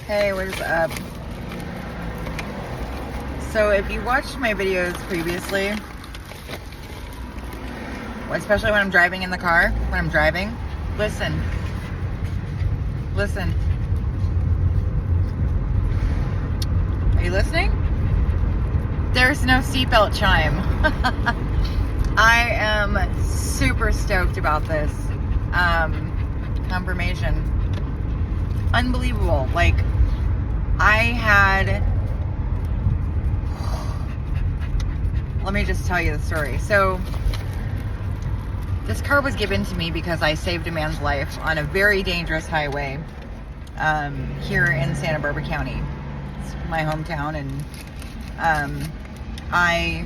Hey, what is up? So if you watched my videos previously, especially when I'm driving in the car, listen. Are you listening? There's no seatbelt chime. I am super stoked about this confirmation. Unbelievable. Like, let me just tell you the story. So, this car was given to me because I saved a man's life on a very dangerous highway here in Santa Barbara County. It's my hometown, and I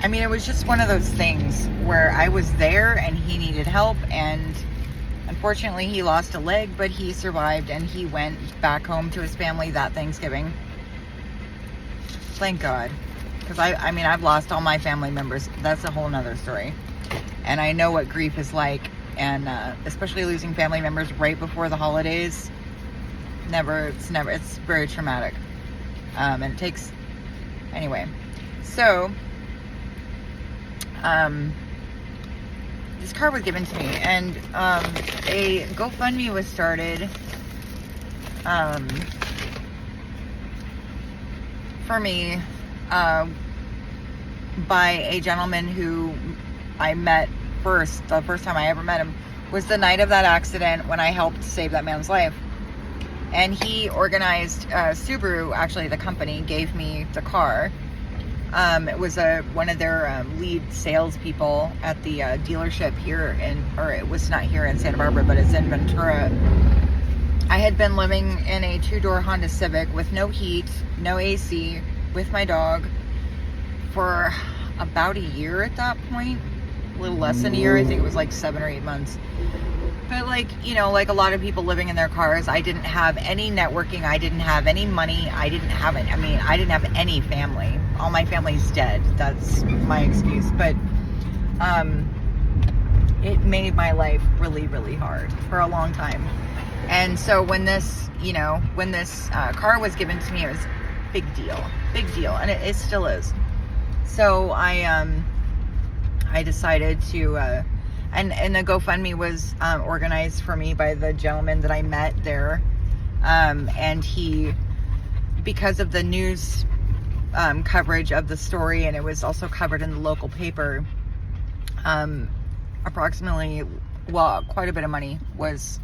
mean, it was just one of those things where I was there and he needed help, and unfortunately he lost a leg, but he survived and he went back home to his family that Thanksgiving. Thank God. Because I mean, I've lost all my family members. That's a whole nother story. And I know what grief is like, and especially losing family members right before the holidays. It's very traumatic. And it takes, anyway. So, this car was given to me, and a GoFundMe was started for me by a gentleman who I met the first time I ever met him was the night of that accident when I helped save that man's life. And he organized, Subaru, actually the company, gave me the car. It was one of their lead salespeople at the dealership here or it was not here in Santa Barbara, but it's in Ventura. I had been living in a 2-door Honda Civic with no heat, no AC, with my dog for about a year at that point. A little less than a year. I think it was like 7 or 8 months. But like a lot of people living in their cars, I didn't have any networking. I didn't have any money. I didn't have any family. All my family's dead. That's my excuse. But it made my life really, really hard for a long time. And so when this car was given to me, it was big deal, and it still is. So I decided to, and the GoFundMe was organized for me by the gentleman that I met there, and he, because of the news coverage of the story, and it was also covered in the local paper, quite a bit of money was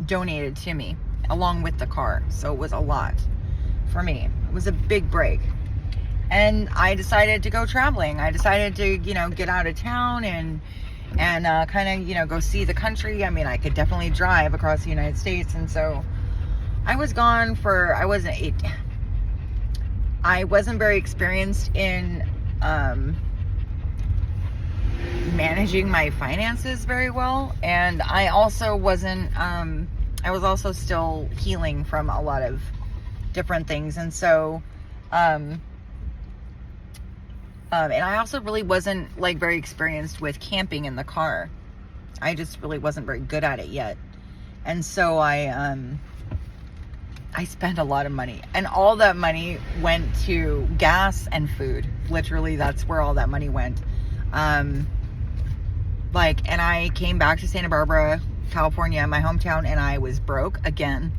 donated to me along with the car. So it was a lot for me. It was a big break. And I decided to go traveling. I decided to, get out of town and kind of, go see the country. I mean, I could definitely drive across the United States. And so I was gone I wasn't very experienced in managing my finances very well. And I also wasn't, I was also still healing from a lot of different things. And so, and I also really wasn't very experienced with camping in the car. I just really wasn't very good at it yet. And so I spent a lot of money, and all that money went to gas and food. Literally, that's where all that money went. And I came back to Santa Barbara, California, my hometown, and I was broke again.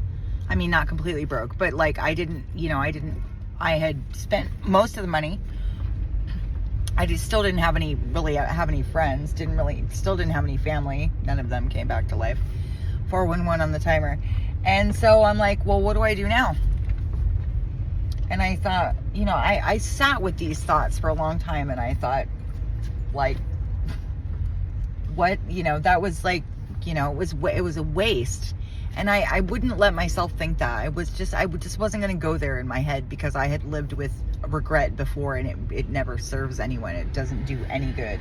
I mean, not completely broke, but I had spent most of the money. I still didn't have any friends, still didn't have any family. None of them came back to life. 411 on the timer. And so I'm like, well, what do I do now? And I thought, I sat with these thoughts for a long time, and I thought, what, that was it was a waste. And I wouldn't let myself think that. I just wasn't going to go there in my head, because I had lived with regret before, and it never serves anyone. It doesn't do any good.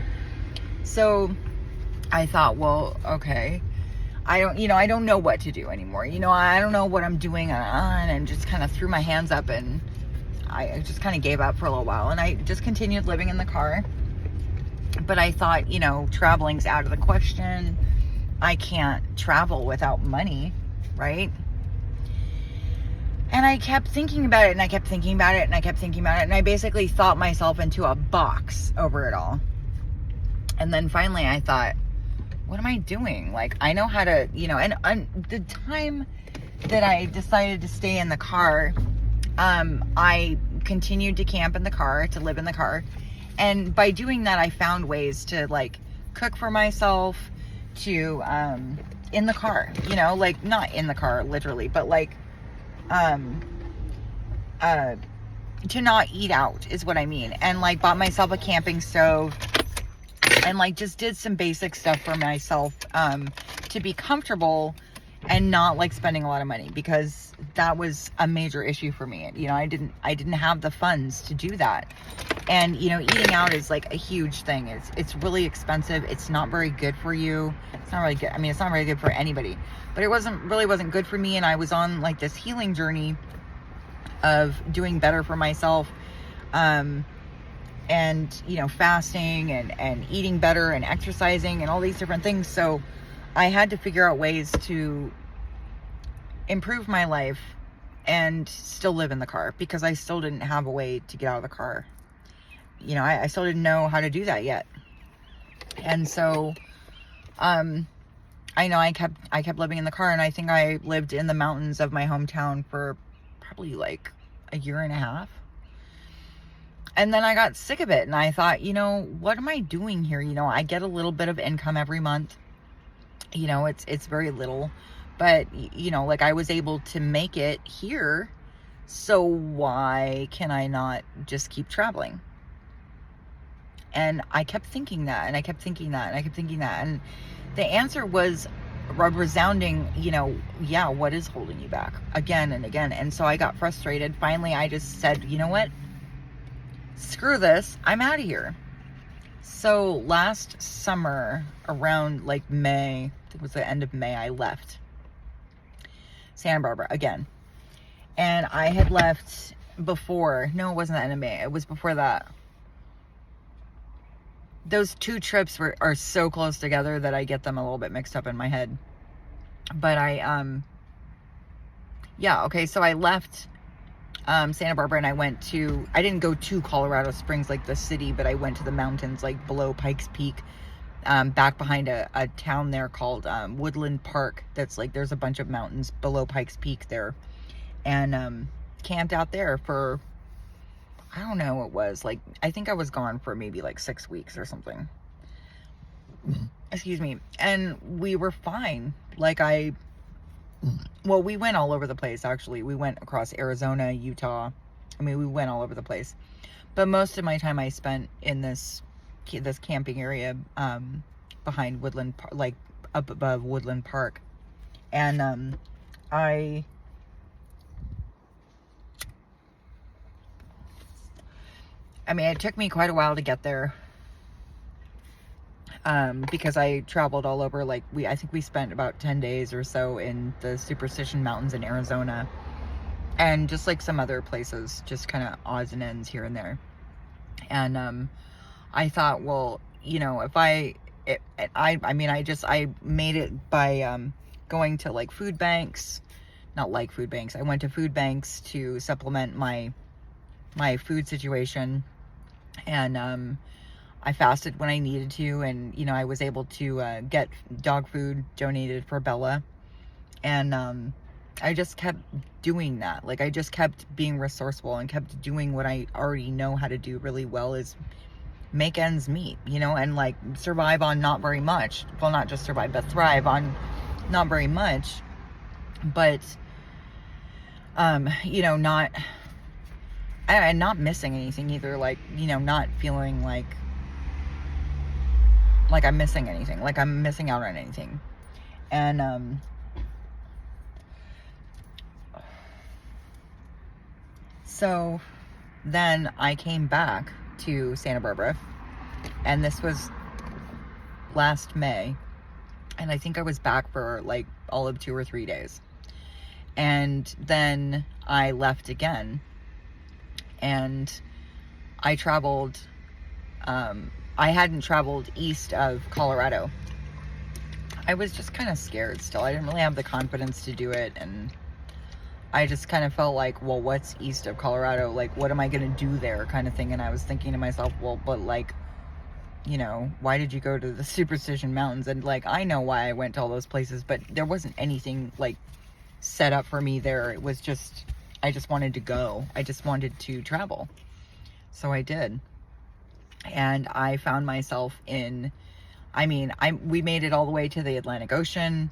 So I thought, well, okay, I don't know what to do anymore. I don't know what I'm doing on, and just kind of threw my hands up, and I just kind of gave up for a little while, and I just continued living in the car. But I thought, traveling's out of the question. I can't travel without money, right? And I kept thinking about it, and I kept thinking about it, and I kept thinking about it, and I basically thought myself into a box over it all. And then finally I thought, what am I doing? Like, I know how to, and the time that I decided to stay in the car, I continued to camp in the car, to live in the car. And by doing that, I found ways to, like, cook for myself, to, in the car, like, not in the car, literally, but, like, to not eat out is what I mean. And, like, bought myself a camping stove, and, like, just did some basic stuff for myself, to be comfortable and not, like, spending a lot of money, because that was a major issue for me. I didn't have the funds to do that. And, eating out is, like, a huge thing. It's really expensive. It's not very good for you. It's not really good. I mean, it's not very good for anybody, but it wasn't good for me. And I was on, like, this healing journey of doing better for myself, and, fasting and eating better and exercising and all these different things. So I had to figure out ways to improve my life and still live in the car, because I still didn't have a way to get out of the car. I still didn't know how to do that yet. And so, I know I kept living in the car, and I think I lived in the mountains of my hometown for probably like a year and a half. And then I got sick of it, and I thought, what am I doing here? I get a little bit of income every month. It's very little, but like, I was able to make it here. So why can I not just keep traveling? And I kept thinking that, and I kept thinking that, and I kept thinking that. And the answer was a resounding, yeah, what is holding you back, again and again. And so I got frustrated. Finally, I just said, you know what? Screw this. I'm out of here. So last summer, around like May, I think it was the end of May, I left Santa Barbara again. And I had left before. No, it wasn't the end of May. It was before that. Those two trips are so close together that I get them a little bit mixed up in my head. But so I left Santa Barbara, and I didn't go to Colorado Springs, like the city, but I went to the mountains, like below Pikes Peak, back behind a town there called Woodland Park. That's like, there's a bunch of mountains below Pikes Peak there, and camped out there for, I don't know, it was like, I think I was gone for maybe like 6 weeks or something. Excuse me. And we were fine. Like, we went all over the place, actually. We went across Arizona, Utah. I mean, we went all over the place. But most of my time I spent in this camping area, behind Woodland, like up above Woodland Park. And I mean, it took me quite a while to get there, because I traveled all over. Like, I think we spent about 10 days or so in the Superstition Mountains in Arizona, and just like some other places, just kind of odds and ends here and there. And I thought, well, I made it by going to like food banks, not like food banks. I went to food banks to supplement my food situation. And I fasted when I needed to, and I was able to get dog food donated for Bella. And I just kept doing that. Like, I just kept being resourceful and kept doing what I already know how to do really well, is make ends meet, and like survive on not very much. Well, not just survive, but thrive on not very much. But not, and not missing anything either. Like, not feeling like I'm missing anything, like I'm missing out on anything. And so then I came back to Santa Barbara, and this was last May, and I think I was back for like all of 2 or 3 days. And then I left again, and I traveled, I hadn't traveled east of Colorado. I was just kind of scared still. I didn't really have the confidence to do it, and I just kind of felt like, well, what's east of Colorado? Like, what am I going to do there, kind of thing. And I was thinking to myself, well, but like, you know, why did you go to the Superstition Mountains? And like, I know why I went to all those places, but there wasn't anything like set up for me there. It was just, I just wanted to go. I just wanted to travel. So I did. And I found myself in, we made it all the way to the Atlantic Ocean,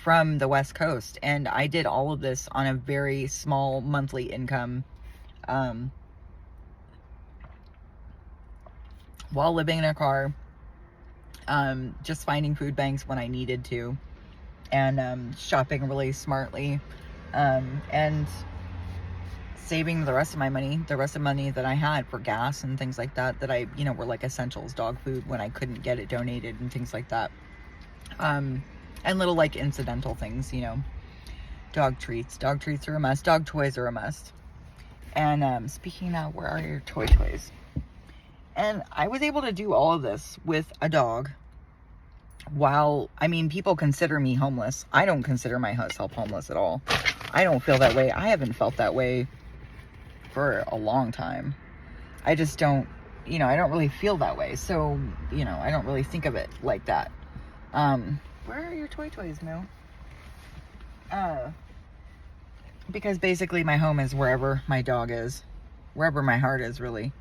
from the West Coast. And I did all of this on a very small monthly income, while living in a car, just finding food banks when I needed to, and shopping really smartly, and saving the rest of my money, that I had for gas and things like that, that I, were like essentials, dog food when I couldn't get it donated and things like that. And little like incidental things, dog treats. Dog treats are a must. Dog toys are a must. And speaking of, where are your toys? And I was able to do all of this with a dog while, people consider me homeless. I don't consider myself homeless at all. I don't feel that way. I haven't felt that way for a long time. I just don't, I don't really feel that way. So, I don't really think of it like that. Where are your toys, Moo? Because basically my home is wherever my dog is, wherever my heart is, really.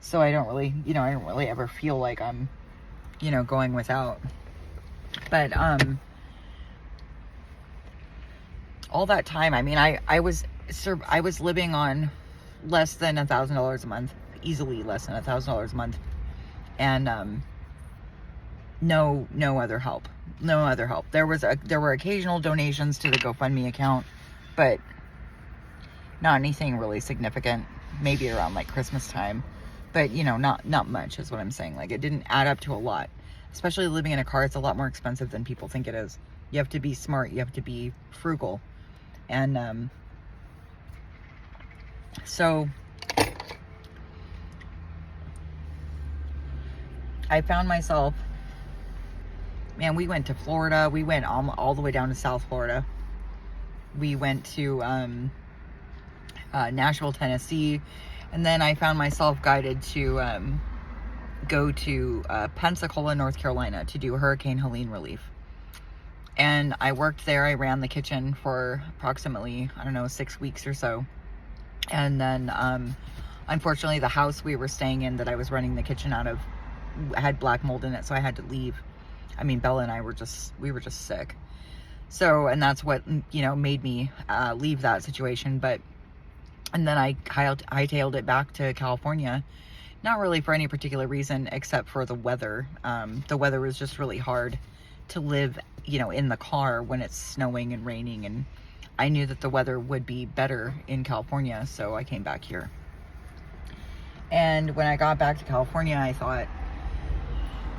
So I don't really, I don't really ever feel like I'm, going without. But, all that time, I was living on less than $1,000 a month, easily less than $1,000 a month. And, no other help. There were occasional donations to the GoFundMe account, but not anything really significant. Maybe around like Christmas time, but not much is what I'm saying. Like, it didn't add up to a lot. Especially living in a car, it's a lot more expensive than people think it is. You have to be smart. You have to be frugal, and so I found myself. Man, we went to Florida. We went all the way down to South Florida. We went to Nashville, Tennessee. And then I found myself guided to go to Pensacola, North Carolina to do Hurricane Helene relief. And I worked there. I ran the kitchen for approximately, 6 weeks or so. And then, unfortunately, the house we were staying in that I was running the kitchen out of had black mold in it, so I had to leave. Bella and I were just sick. So, and that's what, made me leave that situation. And then I hightailed it back to California, not really for any particular reason, except for the weather. The weather was just really hard to live, in the car when it's snowing and raining. And I knew that the weather would be better in California, so I came back here. And when I got back to California, I thought,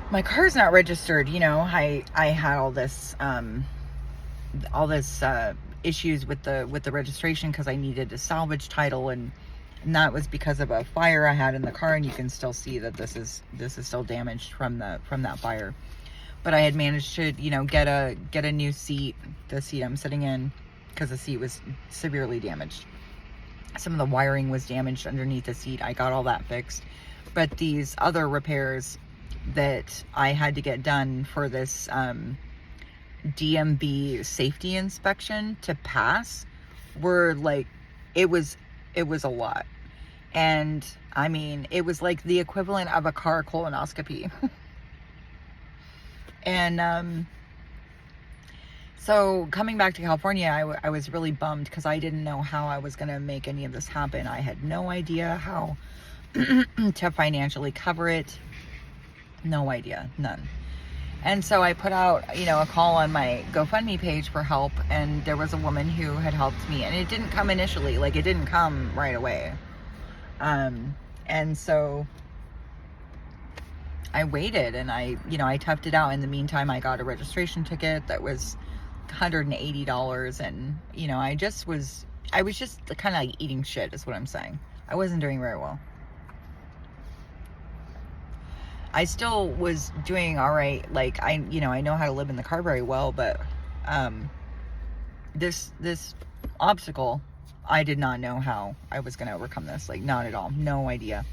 my car's not registered. I had all this issues with the registration because I needed a salvage title, and that was because of a fire I had in the car. And you can still see that this is still damaged from that fire. But I had managed to get a new seat, the seat I'm sitting in, because the seat was severely damaged. Some of the wiring was damaged underneath the seat. I got all that fixed, but these other repairs that I had to get done for this DMV safety inspection to pass were like, it was a lot. And it was like the equivalent of a car colonoscopy. And so coming back to California, I was really bummed because I didn't know how I was going to make any of this happen. I had no idea how to financially cover it. No idea, none. And so I put out, a call on my GoFundMe page for help, and there was a woman who had helped me, and it didn't come initially, like it didn't come right away. And so I waited, and I toughed it out. In the meantime, I got a registration ticket that was $180, and I was just kind of like eating shit is what I'm saying. I wasn't doing very well. I still was doing all right. Like, I know how to live in the car very well, but this obstacle, I did not know how I was going to overcome this. Like, not at all. No idea.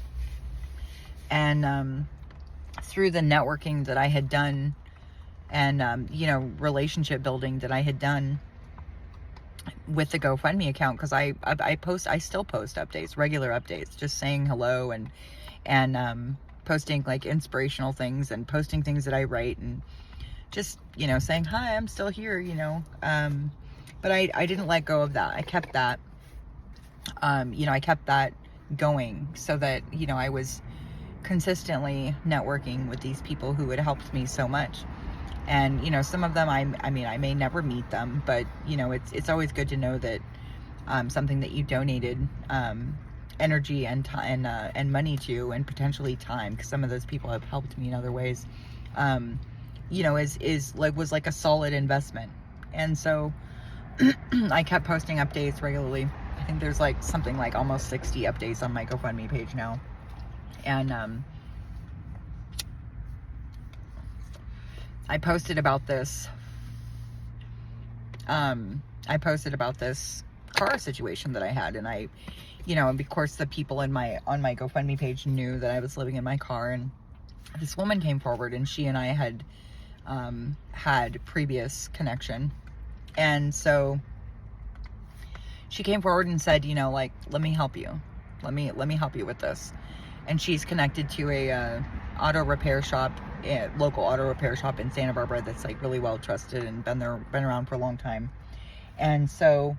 And through the networking that I had done, and you know, relationship building that I had done with the GoFundMe account, because I still post updates, regular updates, just saying hello, and posting like inspirational things, and posting things that I write, and just, you know, saying hi, I'm still here, you know. But I didn't let go of that. I kept that, you know, I kept that going, so that, you know, I was consistently networking with these people who had helped me so much. And, you know, some of them, I mean, I may never meet them, but, you know, it's always good to know that something that you donated energy and time and money to, and potentially time, because some of those people have helped me in other ways, you know, was like a solid investment. And so I kept posting updates regularly. I think there's like something like almost 60 updates on my GoFundMe page now. And I posted about this car situation that I had, and I, you know, and of course the people on my GoFundMe page knew that I was living in my car, and this woman came forward, and she and I had had previous connection. And so she came forward and said, you know, like, let me help you. Let me help you with this. And she's connected to a auto repair shop, a local auto repair shop in Santa Barbara that's like really well trusted and been around for a long time. And so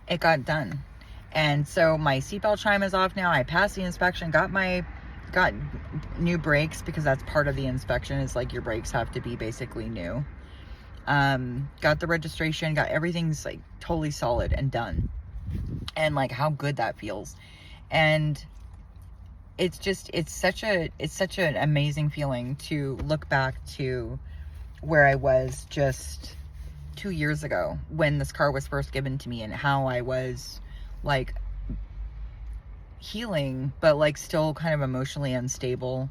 it got done. And so my seatbelt chime is off now. I passed the inspection, got new brakes, because that's part of the inspection, is like your brakes have to be basically new. Got the registration, got everything's like totally solid and done. And like how good that feels. And it's such an amazing feeling to look back to where I was just 2 years ago when this car was first given to me, and how I was like healing, but like still kind of emotionally unstable,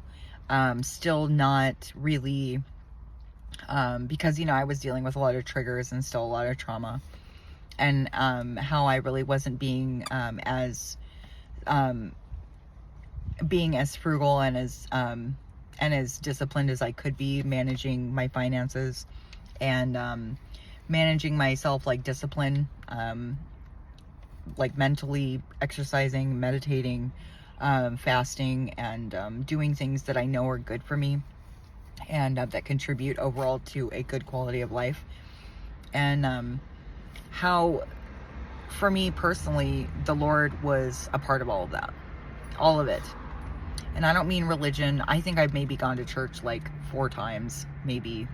still not really, because, you know, I was dealing with a lot of triggers and still a lot of trauma, and how I really wasn't being as frugal and as disciplined as I could be, managing my finances, and managing myself, like discipline, like mentally exercising, meditating, fasting, and doing things that I know are good for me, and that contribute overall to a good quality of life. And how, for me personally, the Lord was a part of all of that, all of it. And I don't mean religion. I think I've maybe gone to church like 4 times, maybe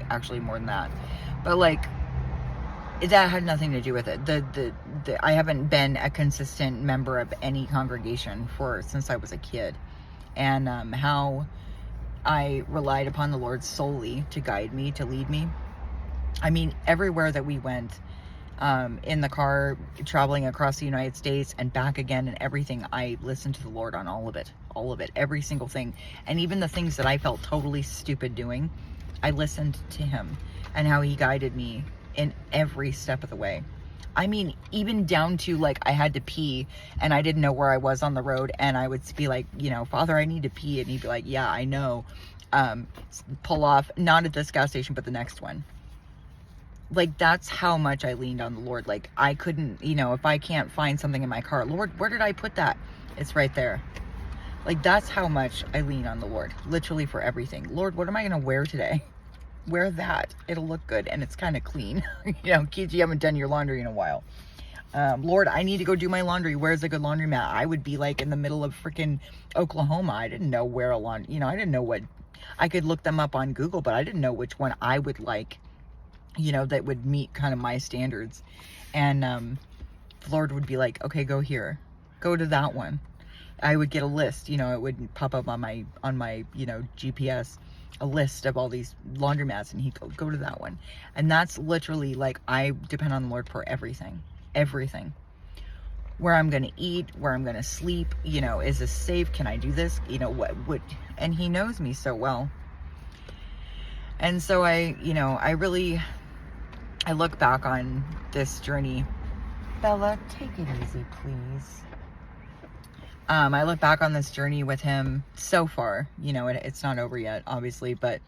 actually more than that. But like, that had nothing to do with it. I haven't been a consistent member of any congregation since I was a kid. And how I relied upon the Lord solely to guide me, to lead me. I mean, everywhere that we went, in the car, traveling across the United States and back again, and everything, I listened to the Lord on all of it, every single thing. And even the things that I felt totally stupid doing, I listened to him, and how he guided me in every step of the way. I mean, even down to like, I had to pee and I didn't know where I was on the road, and I would be like, you know, Father, I need to pee. And he'd be like, yeah, I know. Pull off, not at this gas station, but the next one. Like, that's how much I leaned on the Lord. Like, I couldn't, you know, if I can't find something in my car, Lord, where did I put that? It's right there. Like, that's how much I lean on the Lord, literally for everything. Lord, what am I going to wear today? Wear that. It'll look good, and it's kind of clean. You know, kids, you haven't done your laundry in a while. Lord, I need to go do my laundry. Where's a good laundromat? I would be like in the middle of freaking Oklahoma. I didn't know where a laundry, you know, I didn't know what, I could look them up on Google, but I didn't know which one I would like, you know, that would meet kind of my standards. And the Lord would be like, okay, go here, go to that one. I would get a list, you know, it would pop up on my, you know, GPS, a list of all these laundromats, and he'd go to that one. And that's literally like, I depend on the Lord for everything. Where I'm going to eat, where I'm going to sleep, you know, is this safe? Can I do this? You know, what would, and he knows me so well. And so I I look back on this journey. Bella, take it easy, please. I look back on this journey with him so far. You know, it's not over yet, obviously, but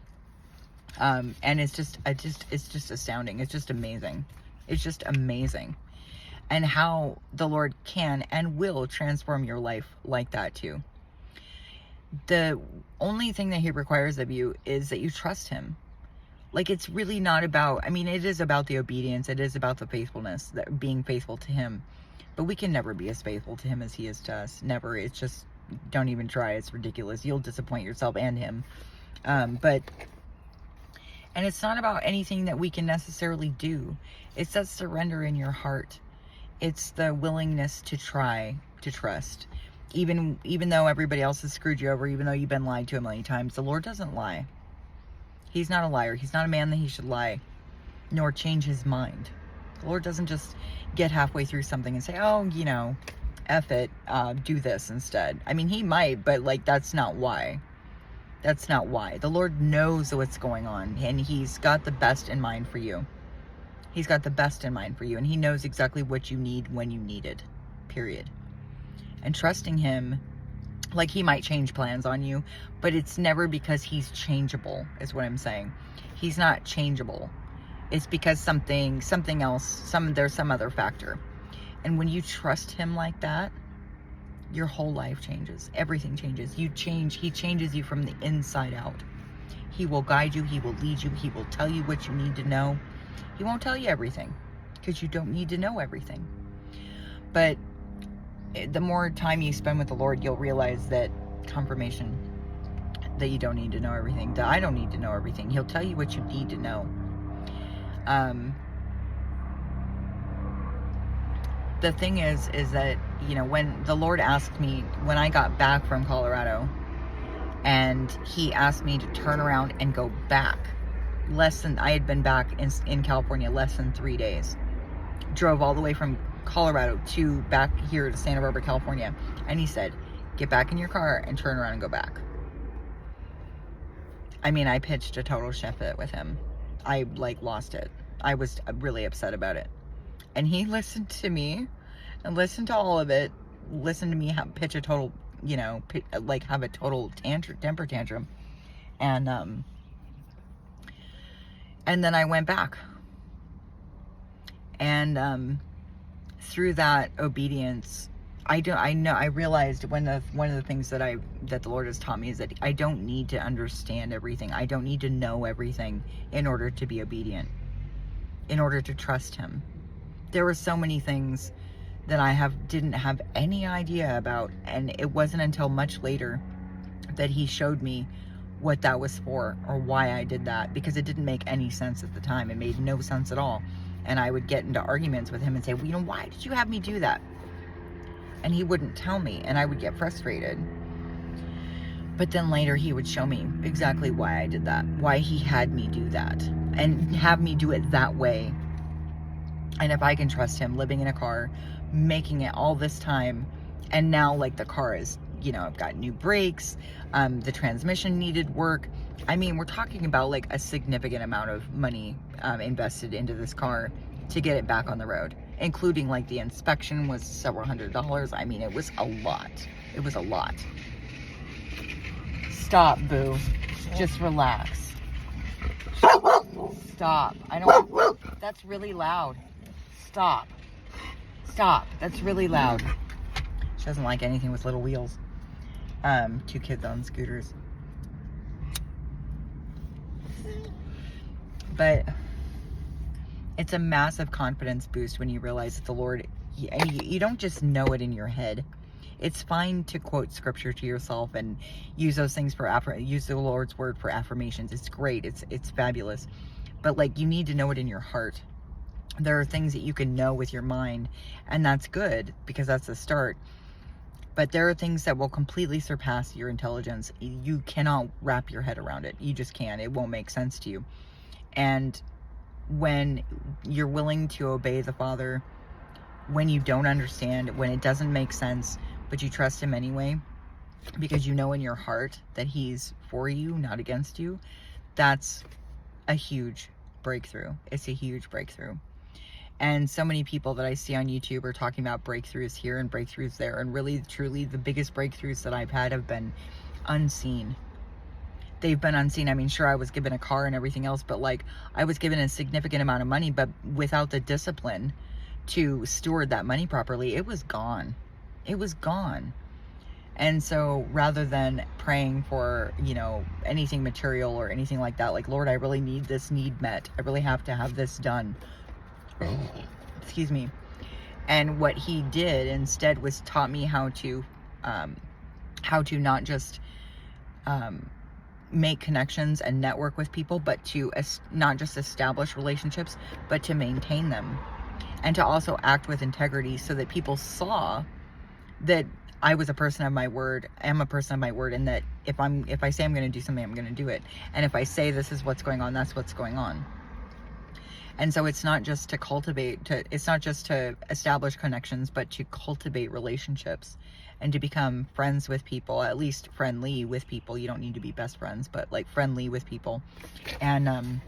and it's just astounding. It's just amazing. It's just amazing. And how the Lord can and will transform your life like that too. The only thing that he requires of you is that you trust him. Like, it's really not about, I mean, it is about the obedience. It is about the faithfulness, that being faithful to him. But we can never be as faithful to him as he is to us. Never. It's just, don't even try. It's ridiculous. You'll disappoint yourself and him. And it's not about anything that we can necessarily do. It's that surrender in your heart. It's the willingness to try, to trust. Even though everybody else has screwed you over, even though you've been lied to a million times, the Lord doesn't lie. He's not a liar. He's not a man that he should lie, nor change his mind. The Lord doesn't just get halfway through something and say, oh, you know, F it, do this instead. I mean, he might, but like, that's not why. That's not why. The Lord knows what's going on, and he's got the best in mind for you. He's got the best in mind for you, and he knows exactly what you need when you need it, period. And trusting him, like, he might change plans on you, but it's never because he's changeable, is what I'm saying. He's not changeable. It's because something else, there's some other factor. And when you trust him like that, your whole life changes. Everything changes. You change. He changes you from the inside out. He will guide you. He will lead you. He will tell you what you need to know. He won't tell you everything, because you don't need to know everything. But the more time you spend with the Lord, you'll realize that confirmation, that you don't need to know everything, that I don't need to know everything. He'll tell you what you need to know. The thing is that, you know, when the Lord asked me, when I got back from Colorado, and he asked me to turn around and go back, I had been back in California less than 3 days. Drove all the way from Colorado to back here to Santa Barbara, California. And he said, get back in your car and turn around and go back. I mean, I pitched a total chef fit with him. I lost it. I was really upset about it. And he listened to me and listened to all of it. Listened to me pitch a total, you know, have a total temper tantrum. And then I went back. And through that obedience, I realized one of the things that the Lord has taught me is that I don't need to understand everything. I don't need to know everything in order to be obedient, in order to trust him. There were so many things that I didn't have any idea about, and it wasn't until much later that he showed me what that was for, or why I did that, because it didn't make any sense at the time. It made no sense at all. And I would get into arguments with him and say, well, you know, why did you have me do that? And he wouldn't tell me, and I would get frustrated. But then later he would show me exactly why I did that, why he had me do that, and have me do it that way. And if I can trust him, living in a car, making it all this time, and now, like, the car is, you know, I've got new brakes, the transmission needed work. I mean, we're talking about like a significant amount of money invested into this car to get it back on the road, including like the inspection was several $100s. I mean, it was a lot. It was a lot. Stop, boo. Just relax. Stop. I don't. That's really loud. Stop. Stop. That's really loud. She doesn't like anything with little wheels. 2 kids on scooters. But it's a massive confidence boost when you realize that the Lord, you don't just know it in your head. It's fine to quote scripture to yourself and use those things use the Lord's word for affirmations. It's great. It's fabulous. But like, you need to know it in your heart. There are things that you can know with your mind, and that's good because that's the start. But there are things that will completely surpass your intelligence. You cannot wrap your head around it. You just can't. It won't make sense to you. And when you're willing to obey the Father, when you don't understand, when it doesn't make sense, but you trust him anyway, because you know in your heart that he's for you, not against you, that's a huge breakthrough. It's a huge breakthrough. And so many people that I see on YouTube are talking about breakthroughs here and breakthroughs there. And really, truly, the biggest breakthroughs that I've had have been unseen. They've been unseen. I mean, sure, I was given a car and everything else, but like, I was given a significant amount of money, but without the discipline to steward that money properly, it was gone. It was gone. And so rather than praying for, you know, anything material or anything like that, like, Lord, I really need this need met. I really have to have this done. Excuse me. And what he did instead was taught me how to not just make connections and network with people, but to not just establish relationships, but to maintain them, and to also act with integrity, so that people saw that I was a person of my word. I am a person of my word, and that if I say I'm going to do something, I'm going to do it. And if I say this is what's going on, that's what's going on. And so it's not just to it's not just to establish connections, but to cultivate relationships and to become friends with people, at least friendly with people. You don't need to be best friends, but like friendly with people. And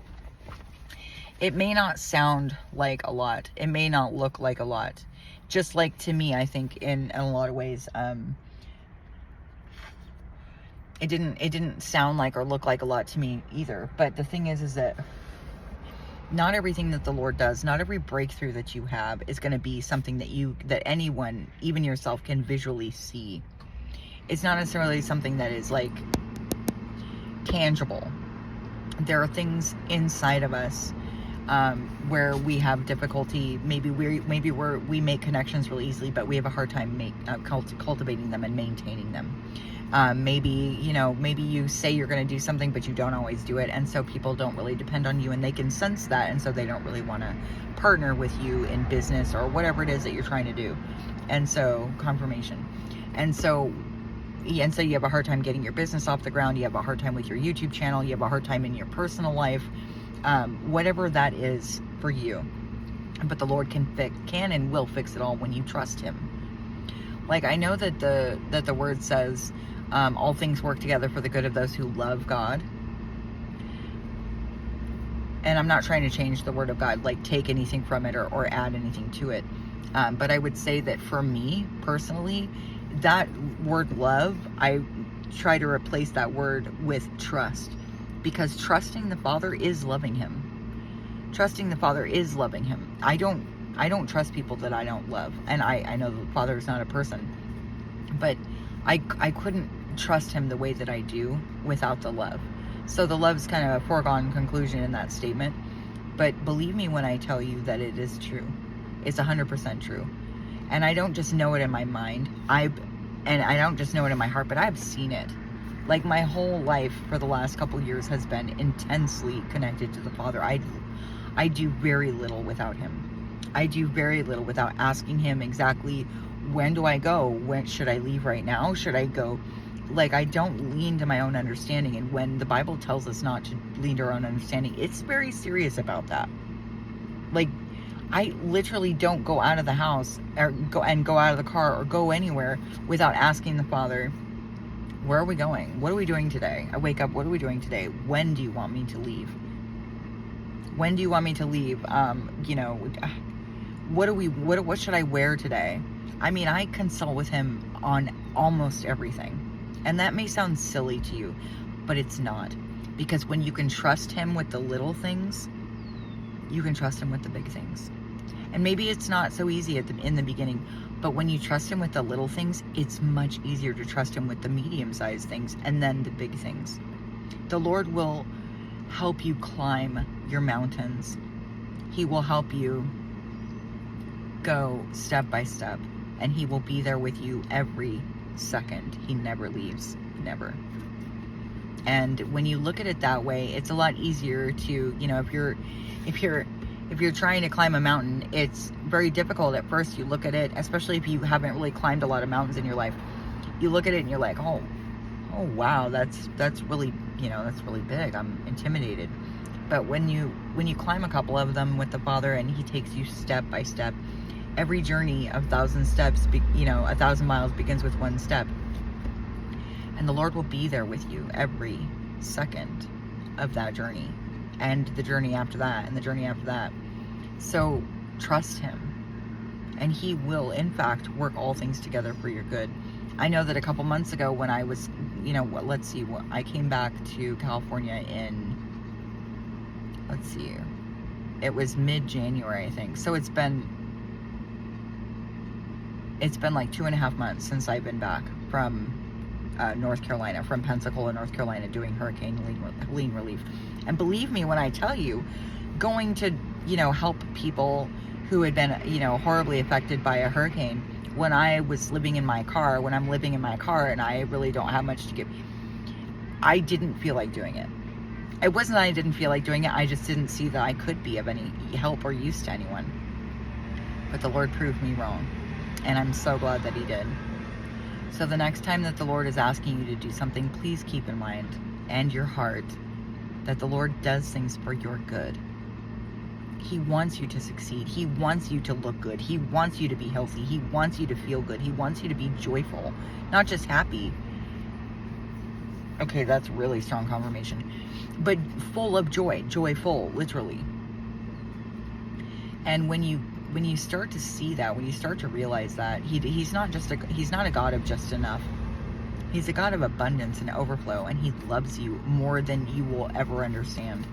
it may not sound like a lot. It may not look like a lot. Just like, to me, I think in a lot of ways, it didn't sound like or look like a lot to me either. But the thing is that not everything that the Lord does, not every breakthrough that you have is going to be something that anyone, even yourself, can visually see. It's not necessarily something that is like tangible. There are things inside of us where we have difficulty. Maybe we make connections really easily, but we have a hard time cultivating them and maintaining them. Maybe you say you're going to do something, but you don't always do it. And so people don't really depend on you, and they can sense that. And so they don't really want to partner with you in business or whatever it is that you're trying to do. And so confirmation. And so you have a hard time getting your business off the ground. You have a hard time with your YouTube channel. You have a hard time in your personal life, whatever that is for you. But the Lord can and will fix it all when you trust him. Like, I know that the word says, all things work together for the good of those who love God. And I'm not trying to change the word of God, like take anything from it or add anything to it. But I would say that for me personally, that word love, I try to replace that word with trust. Because trusting the Father is loving him. Trusting the Father is loving him. I don't trust people that I don't love. And I know the Father is not a person. But I couldn't trust him the way that I do without the love. So the love's kind of a foregone conclusion in that statement. But believe me when I tell you that it is true. It's 100% true. And I don't just know it in my mind. I don't just know it in my heart, but I've seen it. Like, my whole life for the last couple years has been intensely connected to the Father. I do very little without him. I do very little without asking him exactly, when do I go? When should I leave right now? Should I go? Like, I don't lean to my own understanding. And when the Bible tells us not to lean to our own understanding, it's very serious about that. Like, I literally don't go out of the house or go out of the car or go anywhere without asking the Father, where are we going? What are we doing today? I wake up, what are we doing today? When do you want me to leave? When do you want me to leave? What should I wear today? I mean, I consult with him on almost everything. And that may sound silly to you, but it's not. Because when you can trust him with the little things, you can trust him with the big things. And maybe it's not so easy in the beginning, but when you trust him with the little things, it's much easier to trust him with the medium-sized things and then the big things. The Lord will help you climb your mountains. He will help you go step by step, and he will be there with you every second. He never leaves, never. And when you look at it that way, it's a lot easier to, if you're trying to climb a mountain, it's very difficult at first. You look at it, especially if you haven't really climbed a lot of mountains in your life, you look at it and you're like, oh wow, that's really, that's really big. I'm intimidated. But when you climb a couple of them with the Father, and he takes you step by step, every journey of 1,000 steps, 1,000 miles begins with one step. And the Lord will be there with you every second of that journey. and the journey after that, and the journey after that. So trust him, and he will, in fact, work all things together for your good. I know that a couple months ago when I was, let's see, I came back to California in, it was mid-January, I think. So it's been like 2.5 months since I've been back from North Carolina, from Pensacola, North Carolina, doing Hurricane Helene relief. And believe me when I tell you, going to, help people who had been, horribly affected by a hurricane, when I'm living in my car and I really don't have much to give, I didn't feel like doing it. It wasn't that I didn't feel like doing it, I just didn't see that I could be of any help or use to anyone. But the Lord proved me wrong, and I'm so glad that he did. So the next time that the Lord is asking you to do something, please keep in mind, and your heart, that the Lord does things for your good. He wants you to succeed. He wants you to look good. He wants you to be healthy. He wants you to feel good. He wants you to be joyful, not just happy. Okay, that's really strong confirmation. But full of joy, joyful, literally. And when you start to see that, when you start to realize that he's not a God of just enough. He's a God of abundance and overflow, and he loves you more than you will ever understand.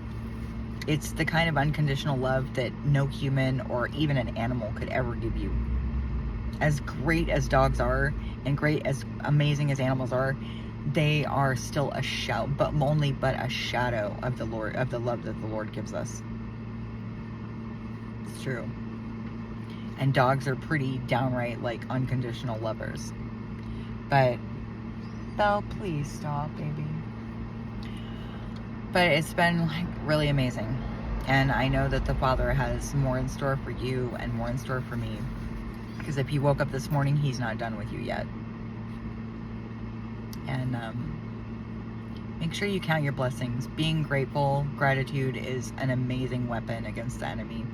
It's the kind of unconditional love that no human or even an animal could ever give you. As great as dogs are, and amazing as animals are, they are still a shadow of the Lord, of the love that the Lord gives us. It's true. And dogs are pretty downright like unconditional lovers. But Belle, please stop, baby. But it's been like really amazing. And I know that the Father has more in store for you and more in store for me. Because if you woke up this morning, he's not done with you yet. And make sure you count your blessings. Being grateful, gratitude is an amazing weapon against the enemy.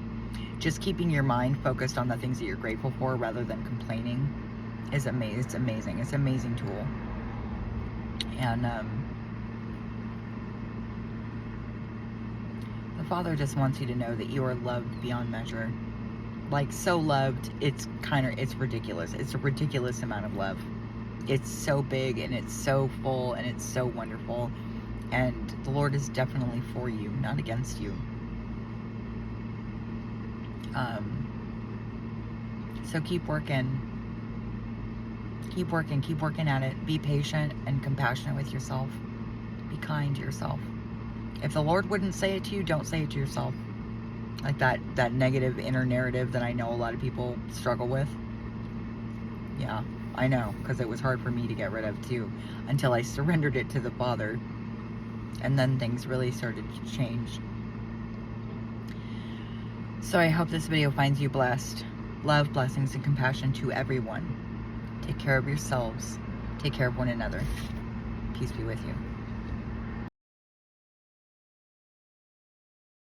Just keeping your mind focused on the things that you're grateful for rather than complaining is amazing. It's amazing. It's an amazing tool. And the Father just wants you to know that you are loved beyond measure. Like, so loved, it's ridiculous. It's a ridiculous amount of love. It's so big, and it's so full, and it's so wonderful. And the Lord is definitely for you, not against you. So keep working. Keep working at it. Be patient and compassionate with yourself. Be kind to yourself. If the Lord wouldn't say it to you, don't say it to yourself. Like that negative inner narrative that I know a lot of people struggle with. Yeah, I know, because it was hard for me to get rid of too, until I surrendered it to the Father. And then things really started to change. So I hope this video finds you blessed. Love, blessings, and compassion to everyone. Take care of yourselves. Take care of one another. Peace be with you.